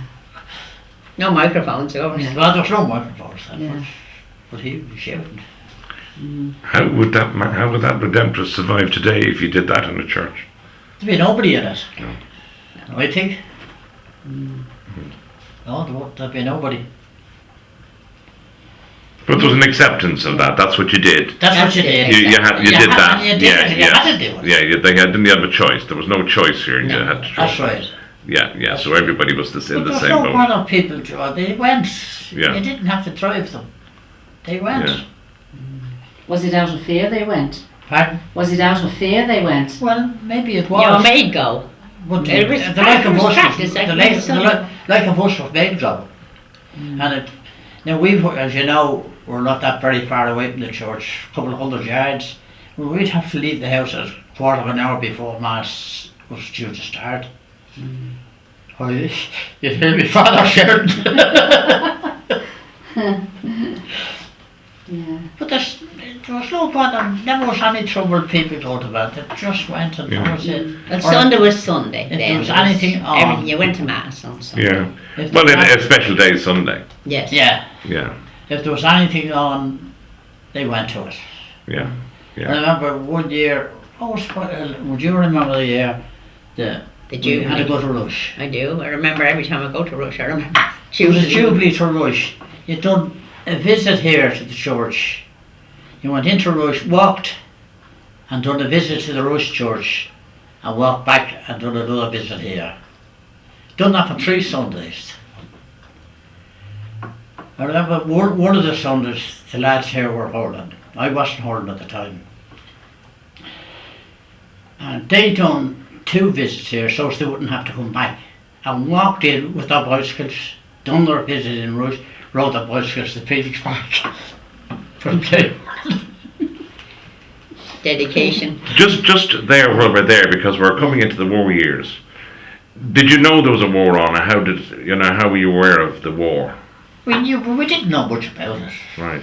Speaker 4: No microphones over.
Speaker 1: Yeah.
Speaker 5: Well, there was no microphones then,
Speaker 1: Yeah.
Speaker 5: but he was shouting.
Speaker 2: How would that Redemptress survive today if you did that in a church?
Speaker 5: There'd be nobody in it.
Speaker 2: No.
Speaker 5: I think. No, there'd be nobody.
Speaker 2: But there was an acceptance of that. That's what you did.
Speaker 5: That's what you did.
Speaker 2: You did that.
Speaker 5: You
Speaker 2: Yeah,
Speaker 5: had to do it.
Speaker 2: yeah. They didn't have a choice. There was no choice here. You
Speaker 5: No,
Speaker 2: had to.
Speaker 5: that's right.
Speaker 2: Yeah. So everybody was in
Speaker 5: But
Speaker 2: the
Speaker 5: there's
Speaker 2: same
Speaker 5: no
Speaker 2: boat.
Speaker 5: one of people, they went.
Speaker 2: Yeah.
Speaker 5: You didn't have to drive them. They went.
Speaker 2: Yeah.
Speaker 1: Was it out of fear they went?
Speaker 5: Pardon?
Speaker 1: Was it out of fear they went?
Speaker 5: Well, maybe it
Speaker 4: Your
Speaker 5: was.
Speaker 4: maid go.
Speaker 5: But
Speaker 4: It was
Speaker 5: the like of us
Speaker 4: practice,
Speaker 5: was,
Speaker 4: like
Speaker 5: the
Speaker 4: my
Speaker 5: like,
Speaker 4: son.
Speaker 5: like of us was made go. And it, now we've, as you know, we're not that very far away from the church, a couple of 100 yards. Well, we'd have to leave the house at a quarter of an hour before Mass was due to start. Oh, you hear me father shouting.
Speaker 1: Yeah.
Speaker 5: But there was no bother, never was any trouble with people going to bed. They just went and that was it.
Speaker 4: Well,
Speaker 5: Or
Speaker 4: Sunday was Sunday.
Speaker 5: if
Speaker 4: then.
Speaker 5: there was
Speaker 4: It
Speaker 5: anything on.
Speaker 4: everything, you went to mass on Sunday.
Speaker 2: Yeah.
Speaker 5: if
Speaker 2: Well,
Speaker 5: there was-
Speaker 2: a special day Sunday.
Speaker 4: Yes.
Speaker 5: yeah,
Speaker 2: Yeah.
Speaker 5: if there was anything on, they went to it.
Speaker 2: Yeah.
Speaker 5: I remember one year, would you remember the year
Speaker 4: The
Speaker 5: we had to
Speaker 4: Jubilee.
Speaker 5: go to Rush?
Speaker 4: I do. I remember every time I go to Rush. I remember.
Speaker 5: It was a Jubilee to Rush. You'd done a visit here to the church. You went into Rush, walked, and done a visit to the Rush church, and walked back and done another visit here. Done that for 3 Sundays. I remember one of the Sundays, the lads here were hurling. I wasn't hurling at the time. And they done 2 visits here so they wouldn't have to come back. And walked in with their bicycles, done their visit in Rush, rode their bicycles to Phoenix Park. For play.
Speaker 4: Dedication.
Speaker 2: Just there while we're there, because we're coming into the war years. Did you know there was a war on, or how were you aware of the war?
Speaker 5: We knew, but we didn't know much about it.
Speaker 2: Right.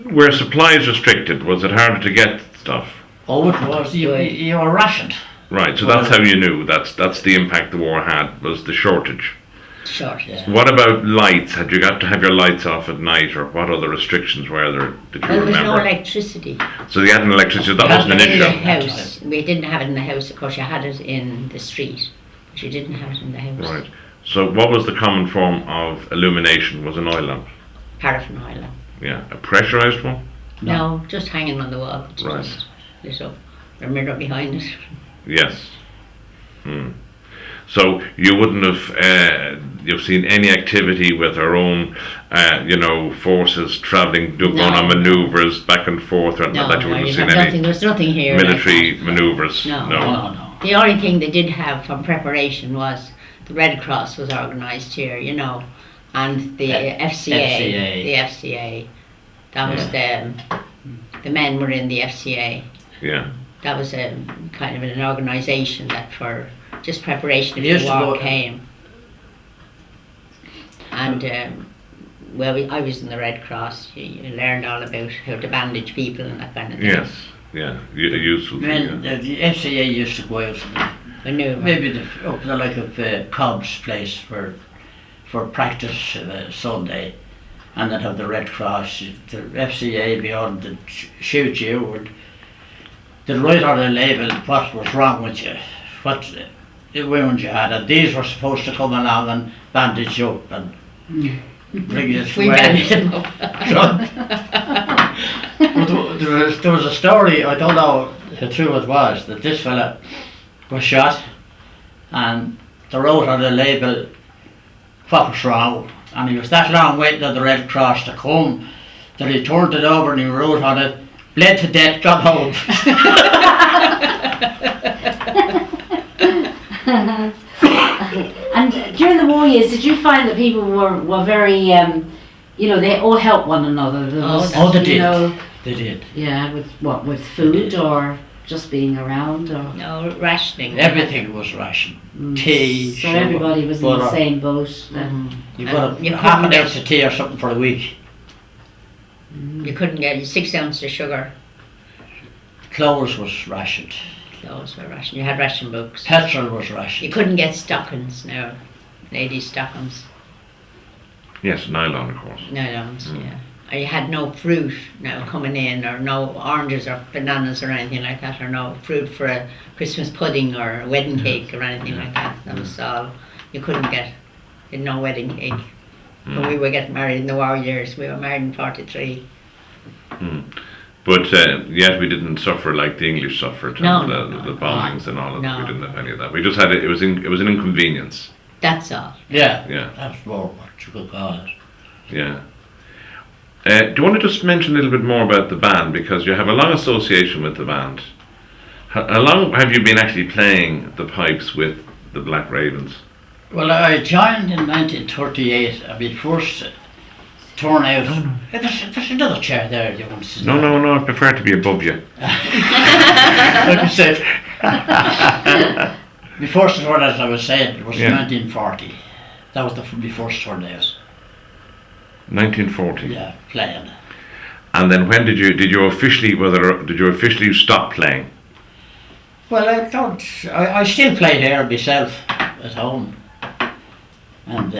Speaker 2: Were supplies restricted? Was it harder to get stuff?
Speaker 5: Oh, it was. You were rationed.
Speaker 2: Right. So that's how you knew. That's the impact the war had, was the shortage.
Speaker 4: Short.
Speaker 5: Yeah.
Speaker 2: What about lights? Had you got to have your lights off at night, or what other restrictions were there? Did you
Speaker 4: Well, there was no
Speaker 2: remember?
Speaker 4: electricity.
Speaker 2: So you had an electricity. That wasn't an
Speaker 4: In the
Speaker 2: issue.
Speaker 4: house. We didn't have it in the house. Of course, you had it in the street, but you didn't have it in the house.
Speaker 2: Right. So what was the common form of illumination? Was an oil lamp?
Speaker 4: Paraffin oil lamp.
Speaker 2: Yeah. A pressurized one?
Speaker 4: No, just hanging on the wall. It
Speaker 2: Right.
Speaker 4: just lit up. A mirror behind it.
Speaker 2: Yes. So you wouldn't have you've seen any activity with our own forces travelling, going on manoeuvres back and forth, or
Speaker 4: No,
Speaker 2: that you
Speaker 4: no,
Speaker 2: wouldn't
Speaker 4: you
Speaker 2: have
Speaker 4: have
Speaker 2: seen
Speaker 4: nothing.
Speaker 2: any
Speaker 4: There was nothing here.
Speaker 2: military
Speaker 4: like that.
Speaker 2: manoeuvres.
Speaker 4: No.
Speaker 5: No.
Speaker 4: The only thing they did have from preparation was the Red Cross was organised here, and the FCA.
Speaker 5: FCA.
Speaker 4: The FCA. That was the men were in the FCA.
Speaker 2: Yeah.
Speaker 4: That was a kind of an organisation that for just preparation if
Speaker 5: Used
Speaker 4: the
Speaker 5: to
Speaker 4: war
Speaker 5: go-
Speaker 4: came. And I was in the Red Cross. You learned all about how to bandage people and that kind of thing.
Speaker 2: Yes. Yeah. A useful
Speaker 5: Men,
Speaker 2: thing.
Speaker 5: the FCA used to go out,
Speaker 4: Maneuver.
Speaker 5: maybe up the like of Cobb's place for practice Sunday, and then have the Red Cross, the FCA beyond the shoot you, and they'd write on a label what was wrong with you, what wound you had, and these were supposed to come along and bandage you up and bring you
Speaker 4: We bandaged them up.
Speaker 5: But there was a story, I don't know how true it was, that this fella was shot and they wrote on the label what was wrong, and he was that long waiting on the Red Cross to come that he turned it over and he wrote on it, bled to death, got home.
Speaker 1: And during the war years, did you find that people were very, they all helped one another? There was,
Speaker 5: they did.
Speaker 1: you know,
Speaker 5: They did.
Speaker 1: yeah, with food or just being around or?
Speaker 4: No, rationing.
Speaker 5: Everything was rationed. Tea,
Speaker 1: So
Speaker 5: sugar,
Speaker 1: everybody was in
Speaker 5: butter.
Speaker 1: the same boat then.
Speaker 5: You got
Speaker 4: You
Speaker 5: half an
Speaker 4: couldn't
Speaker 5: ounce of tea or something for a week.
Speaker 4: You couldn't get 6 ounces of sugar.
Speaker 5: Clothes was rationed.
Speaker 4: Those were ration. You had ration books.
Speaker 5: Petrol was
Speaker 4: You
Speaker 5: rationed.
Speaker 4: couldn't get stockings now. Ladies' stockings.
Speaker 2: Yes, nylon, of course.
Speaker 4: Nylons, yeah. Or you had no fruit now coming in, or no oranges or bananas or anything like that, or no fruit for a Christmas pudding or a wedding cake or anything like that. That was all. You couldn't get. No wedding cake. When we were getting married in the war years, we were married in 43.
Speaker 2: But yet we didn't suffer like the English suffered,
Speaker 4: No,
Speaker 2: and
Speaker 4: no,
Speaker 2: the
Speaker 4: no.
Speaker 2: bombings and all of that.
Speaker 4: No.
Speaker 2: We didn't have any of that. We just had it. It was an inconvenience.
Speaker 4: That's all.
Speaker 5: Yeah.
Speaker 2: Yeah,
Speaker 5: That's more what you could call it.
Speaker 2: yeah. Do you want to just mention a little bit more about the band, because you have a long association with the band? How long have you been actually playing the pipes with the Black Ravens?
Speaker 5: Well, I joined in 1938. I mean, first torn out. There's another chair there. You want to sit down?
Speaker 2: No, I prefer to be above you.
Speaker 5: Like I said, my first turn, as I was saying, it was
Speaker 2: Yeah.
Speaker 5: 1940. That was my first turn out.
Speaker 2: 1940.
Speaker 5: Yeah, playing.
Speaker 2: And then when did you officially stop playing?
Speaker 5: Well, I still play here myself at home. And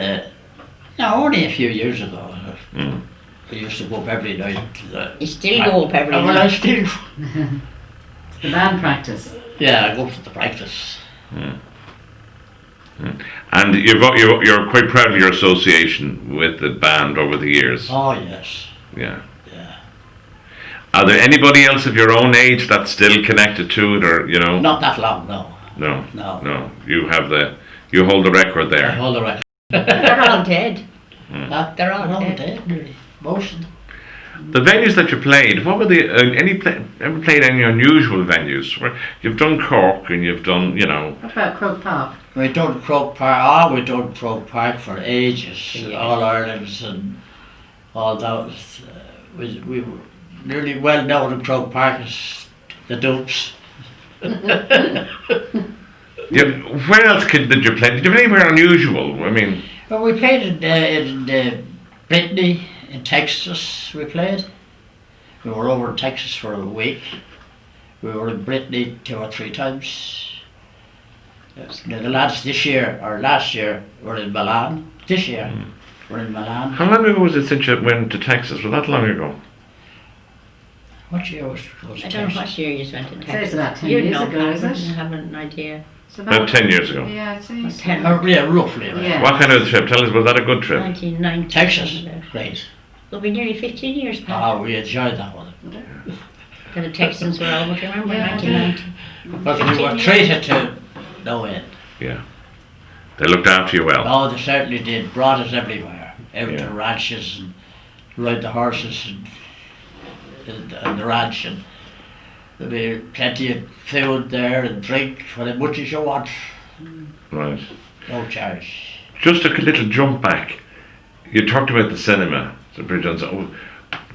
Speaker 5: no, only a few years ago. I used to go up every night.
Speaker 4: You still go up every
Speaker 5: Well, I
Speaker 4: night.
Speaker 5: still.
Speaker 1: The band practice.
Speaker 5: Yeah, I go to the practice.
Speaker 2: And you're quite proud of your association with the band over the years.
Speaker 5: Oh yes.
Speaker 2: Yeah.
Speaker 5: Yeah.
Speaker 2: Are there anybody else of your own age that's still connected to it, or
Speaker 5: Not that long, no.
Speaker 2: No.
Speaker 5: No.
Speaker 2: No. You hold the record
Speaker 5: I
Speaker 2: there.
Speaker 5: hold the record.
Speaker 4: They're all dead.
Speaker 5: They're
Speaker 4: They're all
Speaker 5: all
Speaker 4: dead.
Speaker 5: dead, nearly. Most of them.
Speaker 2: The venues that you played, what were the ever played any unusual venues? Where you've done Cork and you've done,
Speaker 1: What about Croke Park?
Speaker 5: We done Croke Park. We done Croke Park for ages.
Speaker 4: Yeah.
Speaker 5: All Ireland's and all that. We were nearly well known in Croke Park as the Dupes.
Speaker 2: Where else did you play? Did you play anywhere unusual? I mean,
Speaker 5: Well, we played in Brittany in Texas. We played. We were over in Texas for a week. We were in Brittany 2 or 3 times. Now, the lads this year or last year were in Milan. This year we're in Milan.
Speaker 2: how long ago was it since you went to Texas? Was that long ago?
Speaker 5: What year was
Speaker 4: I
Speaker 5: Texas?
Speaker 4: don't know what year you went to
Speaker 1: I'd say
Speaker 4: Texas.
Speaker 1: it's about 10
Speaker 4: You'd
Speaker 1: years
Speaker 4: know,
Speaker 1: ago,
Speaker 4: Pat,
Speaker 1: is
Speaker 4: wouldn't
Speaker 1: it?
Speaker 4: you have an idea?
Speaker 1: It's
Speaker 2: About 10 years ago.
Speaker 1: Yeah, I'd say
Speaker 4: Or
Speaker 1: so.
Speaker 4: 10.
Speaker 5: Yeah, roughly. Right?
Speaker 1: Yeah.
Speaker 2: What kind of trip? Tell us, was that a good trip?
Speaker 4: 1990.
Speaker 5: Texas, great.
Speaker 4: It'll be nearly 15 years, Pat.
Speaker 5: Oh, we enjoyed that one.
Speaker 4: The Texans were over, do you remember,
Speaker 1: Yeah,
Speaker 4: 1990?
Speaker 5: But we were treated to no end.
Speaker 2: Yeah. They looked after you well.
Speaker 5: Oh, they certainly did. Brought us everywhere. Out
Speaker 2: Yeah.
Speaker 5: to ranches and ride the horses and the ranch. And there'll be plenty of food there and drink, as much as you want.
Speaker 2: Right.
Speaker 5: No charge.
Speaker 2: Just a little jump back. You talked about the cinema. So Bridie Johnson,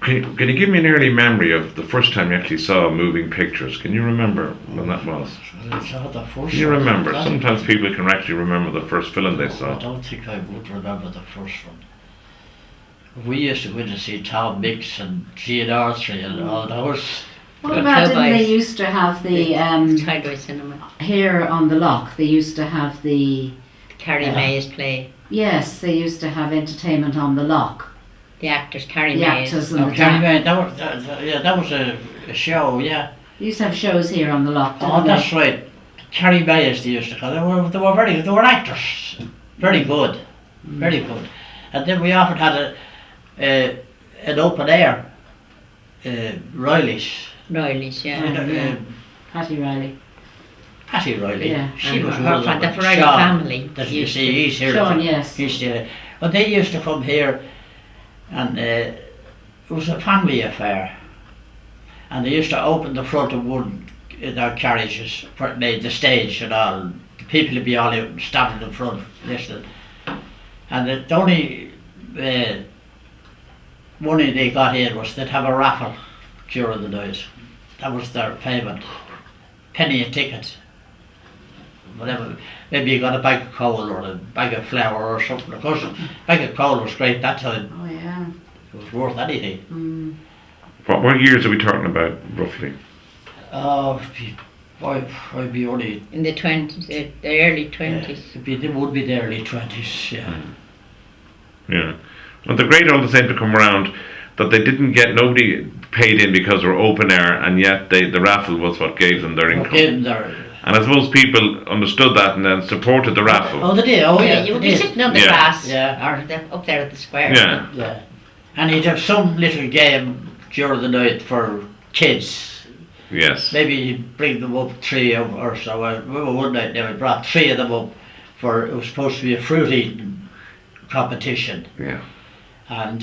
Speaker 2: can you give me an early memory of the first time you actually saw moving pictures? Can you remember when that was? Can you remember? Sometimes people can actually remember the first film they
Speaker 5: I
Speaker 2: saw.
Speaker 5: don't think I would remember the first one. We used to go in to see Tom Mix and Gene Arthur and all those.
Speaker 1: What
Speaker 4: The
Speaker 1: about, didn't they
Speaker 4: Cowboys.
Speaker 1: used to have the,
Speaker 4: Tideway Cinema.
Speaker 1: here on the lock, they used to have the,
Speaker 4: Carrie
Speaker 5: Yeah.
Speaker 4: Mays play.
Speaker 1: yes, they used to have entertainment on the lock.
Speaker 4: The actors, Carrie
Speaker 1: The
Speaker 4: Mays.
Speaker 1: actors and
Speaker 5: Oh,
Speaker 1: the
Speaker 5: Carrie
Speaker 1: dance.
Speaker 5: May, that was a show, yeah.
Speaker 1: They used to have shows here on the lock,
Speaker 5: Oh,
Speaker 1: didn't they?
Speaker 5: that's right. Carrie May, as they used to call it. They were actors. Very good. Very good. And then we often had an open air, Riley's.
Speaker 4: Riley's, yeah.
Speaker 1: Yeah. Patty Riley.
Speaker 5: Patty Riley.
Speaker 1: Yeah.
Speaker 5: She
Speaker 4: And
Speaker 5: was
Speaker 4: her
Speaker 5: one of
Speaker 4: fa-
Speaker 5: them.
Speaker 4: the Riley
Speaker 5: Sean,
Speaker 4: family
Speaker 5: that you
Speaker 4: used
Speaker 5: see,
Speaker 4: to-
Speaker 5: he's here.
Speaker 1: Sean, yes.
Speaker 5: He's still. But they used to come here, and it was a family affair. And they used to open the front of one in their carriages, the stage and all, the people would be all out and standing in front listening. And the only money they got in was they'd have a raffle during the night. That was their payment. Penny a ticket. Whatever. Maybe you got a bag of coal or a bag of flour or something. Of course, a bag of coal was great that time.
Speaker 1: Oh, yeah.
Speaker 5: It was worth anything.
Speaker 2: What years are we talking about, roughly?
Speaker 5: I'd be only...
Speaker 4: In the 20s, the early 20s.
Speaker 5: It would be the early 20s, yeah.
Speaker 2: Yeah. Well, the great all the same to come around that they didn't get nobody paid in because they were open air, and yet the raffle was what gave them their income. And I suppose people understood that and then supported the raffle.
Speaker 5: Oh, they did. Oh, yeah.
Speaker 4: You would be sitting on the
Speaker 2: Yeah.
Speaker 4: grass
Speaker 5: Yeah.
Speaker 4: or up there at the square.
Speaker 2: Yeah.
Speaker 5: Yeah. And he'd have some little game during the night for kids.
Speaker 2: Yes.
Speaker 5: Maybe he'd bring them up three or so. I remember one night now he brought three of them up for, it was supposed to be a fruit eating competition.
Speaker 2: Yeah.
Speaker 5: And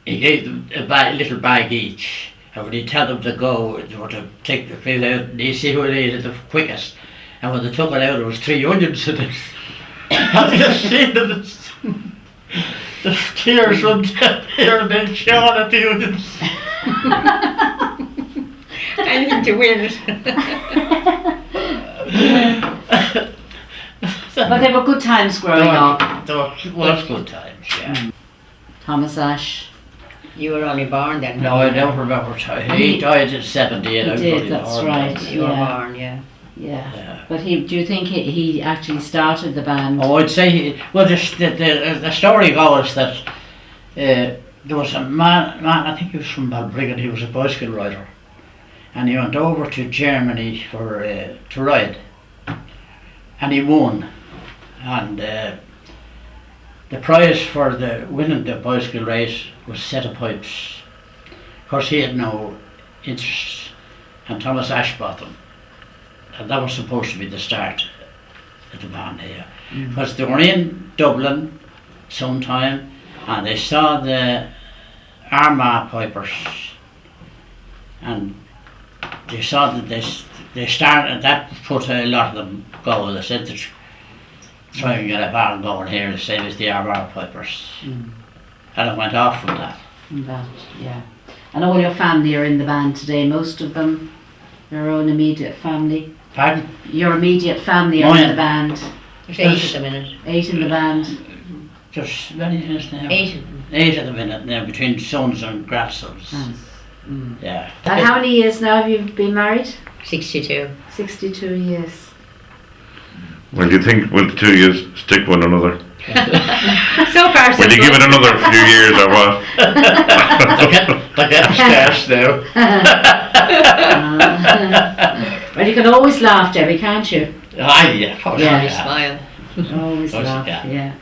Speaker 5: he gave them a little bag each. And when he tell them to go, they were to take the pill out and you see who they ate it the quickest. And when they took it out, there was 3 onions in it. Have you seen them? The tears from here and then shone at the onions.
Speaker 4: Anything to win.
Speaker 1: But they were good times growing up.
Speaker 5: Was good times, yeah.
Speaker 1: Thomas Ashe.
Speaker 4: You were only born then.
Speaker 5: No, I don't remember. He died in 70 and I
Speaker 1: He
Speaker 5: was
Speaker 1: did,
Speaker 5: only
Speaker 1: that's
Speaker 5: born
Speaker 1: right.
Speaker 5: then.
Speaker 4: You were
Speaker 1: Yeah.
Speaker 4: born, yeah.
Speaker 1: Yeah.
Speaker 5: Yeah.
Speaker 1: But do you think he actually started the band?
Speaker 5: Oh, I'd say, the story goes that there was a man, I think he was from Balbriggan, he was a bicycle rider. And he went over to Germany for to ride. And he won. And the prize for the winning the bicycle race was a set of pipes. Of course, he had no interest, and Thomas Ashe bought them. And that was supposed to be the start of the band here. Because they were in Dublin sometime, and they saw the Armagh pipers, and they saw that they started, that put a lot of them go. They said to try and get a band going here the same as the Armagh pipers. And it went off from that.
Speaker 1: That, yeah. And all your family are in the band today, most of them, your own immediate family.
Speaker 5: Pardon?
Speaker 1: Your immediate family
Speaker 5: Oh,
Speaker 1: are in
Speaker 5: yeah.
Speaker 1: the band.
Speaker 4: There's 8 at the minute.
Speaker 1: 8 in the band.
Speaker 5: Just many years now.
Speaker 4: 8 of them.
Speaker 5: 8 at the minute now, between sons and grandsons.
Speaker 1: Nice.
Speaker 5: Yeah.
Speaker 1: And how many years now have you been married?
Speaker 4: 62.
Speaker 1: 62 years.
Speaker 2: Well, do you think will the 2 years stick one another?
Speaker 4: So far, so
Speaker 2: Will you
Speaker 4: good.
Speaker 2: give it another few years or what?
Speaker 5: They're getting scarce now.
Speaker 1: Well, you can always laugh, Debbie, can't you?
Speaker 5: Ah, yeah, of course.
Speaker 1: Yeah.
Speaker 4: You smile.
Speaker 1: Always
Speaker 5: Of course you
Speaker 1: laugh,
Speaker 5: can.
Speaker 1: yeah.